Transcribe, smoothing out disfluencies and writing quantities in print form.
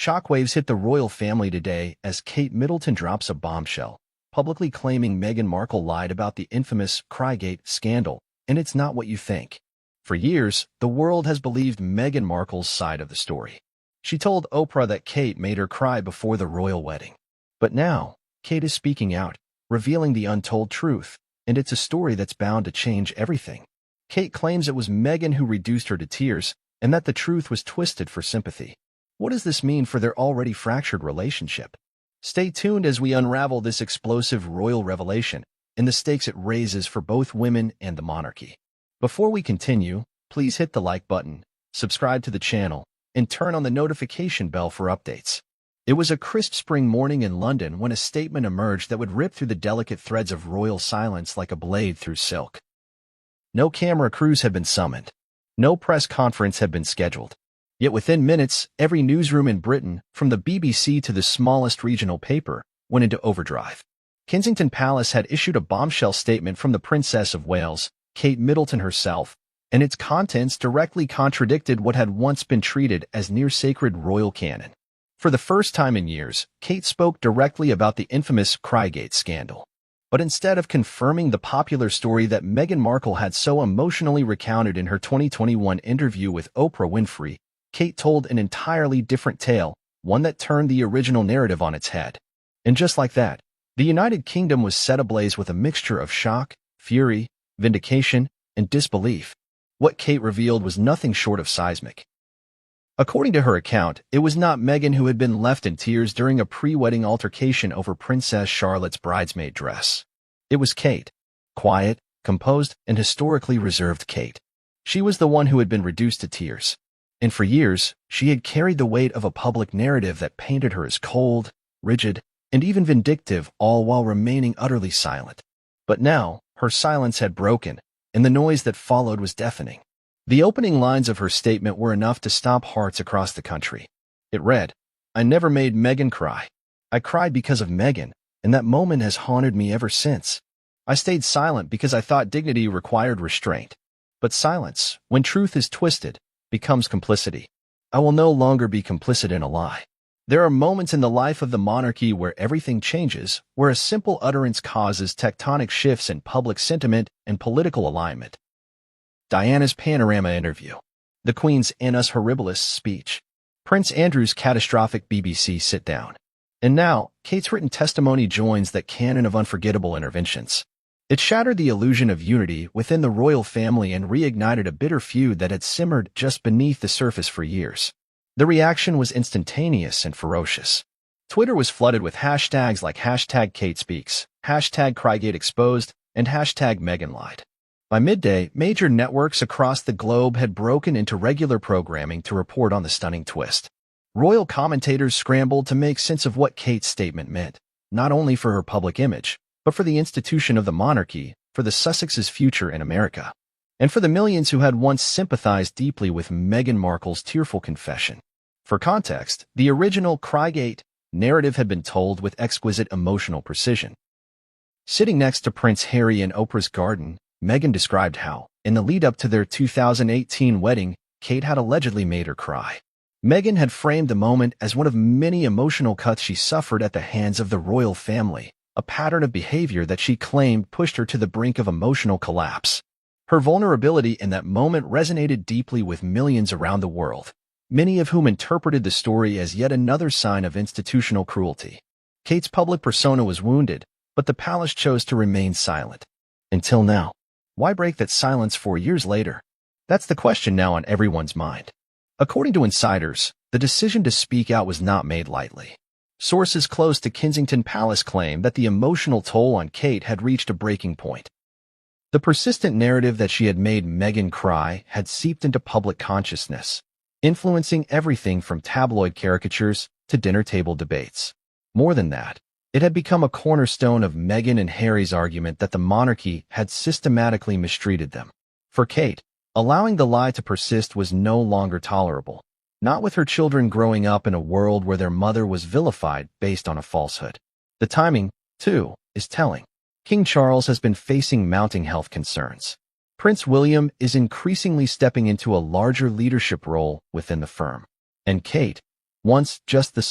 Shockwaves hit the royal family today as Kate Middleton drops a bombshell, publicly claiming Meghan Markle lied about the infamous Crygate scandal, and it's not what you think. For years, the world has believed Meghan Markle's side of the story. She told Oprah that Kate made her cry before the royal wedding. But now, Kate is speaking out, revealing the untold truth, and it's a story that's bound to change everything. Kate claims it was Meghan who reduced her to tears, and that the truth was twisted for sympathy. What does this mean for their already fractured relationship? Stay tuned as we unravel this explosive royal revelation and the stakes it raises for both women and the monarchy. Before we continue, please hit the like button, subscribe to the channel, and turn on the notification bell for updates. It was a crisp spring morning in London when a statement emerged that would rip through the delicate threads of royal silence like a blade through silk. No camera crews had been summoned. No press conference had been scheduled. Yet within minutes, every newsroom in Britain, from the BBC to the smallest regional paper, went into overdrive. Kensington Palace had issued a bombshell statement from the Princess of Wales, Kate Middleton herself, and its contents directly contradicted what had once been treated as near-sacred royal canon. For the first time in years, Kate spoke directly about the infamous Crygate scandal. But instead of confirming the popular story that Meghan Markle had so emotionally recounted in her 2021 interview with Oprah Winfrey, Kate told an entirely different tale, one that turned the original narrative on its head. And just like that, the United Kingdom was set ablaze with a mixture of shock, fury, vindication, and disbelief. What Kate revealed was nothing short of seismic. According to her account, it was not Meghan who had been left in tears during a pre-wedding altercation over Princess Charlotte's bridesmaid dress. It was Kate. Quiet, composed, and historically reserved Kate. She was the one who had been reduced to tears. And for years, she had carried the weight of a public narrative that painted her as cold, rigid, and even vindictive, all while remaining utterly silent. But now, her silence had broken, and the noise that followed was deafening. The opening lines of her statement were enough to stomp hearts across the country. It read, "I never made Meghan cry. I cried because of Meghan, and that moment has haunted me ever since. I stayed silent because I thought dignity required restraint. But silence, when truth is twisted, becomes complicity. I will no longer be complicit in a lie." There are moments in the life of the monarchy where everything changes, where a simple utterance causes tectonic shifts in public sentiment and political alignment. Diana's Panorama interview. The Queen's Annus Horribilis speech. Prince Andrew's catastrophic BBC sit-down. And now, Kate's written testimony joins that canon of unforgettable interventions. It shattered the illusion of unity within the royal family and reignited a bitter feud that had simmered just beneath the surface for years. The reaction was instantaneous and ferocious. Twitter was flooded with hashtags like #KateSpeaks, #CrygateExposed, and #MeghanLied. By midday, major networks across the globe had broken into regular programming to report on the stunning twist. Royal commentators scrambled to make sense of what Kate's statement meant, not only for her public image, but for the institution of the monarchy, for the Sussex's future in America, and for the millions who had once sympathized deeply with Meghan Markle's tearful confession. For context, the original Crygate narrative had been told with exquisite emotional precision. Sitting next to Prince Harry in Oprah's garden, Meghan described how, in the lead-up to their 2018 wedding, Kate had allegedly made her cry. Meghan had framed the moment as one of many emotional cuts she suffered at the hands of the royal family, a pattern of behavior that she claimed pushed her to the brink of emotional collapse. Her vulnerability in that moment resonated deeply with millions around the world, many of whom interpreted the story as yet another sign of institutional cruelty. Kate's public persona was wounded, but the palace chose to remain silent. Until now. Why break that silence 4 years later? That's the question now on everyone's mind. According to insiders, the decision to speak out was not made lightly. Sources close to Kensington Palace claim that the emotional toll on Kate had reached a breaking point. The persistent narrative that she had made Meghan cry had seeped into public consciousness, influencing everything from tabloid caricatures to dinner table debates. More than that, it had become a cornerstone of Meghan and Harry's argument that the monarchy had systematically mistreated them. For Kate, allowing the lie to persist was no longer tolerable, not with her children growing up in a world where their mother was vilified based on a falsehood. The timing, too, is telling. King Charles has been facing mounting health concerns. Prince William is increasingly stepping into a larger leadership role within the firm. And Kate, Once, just the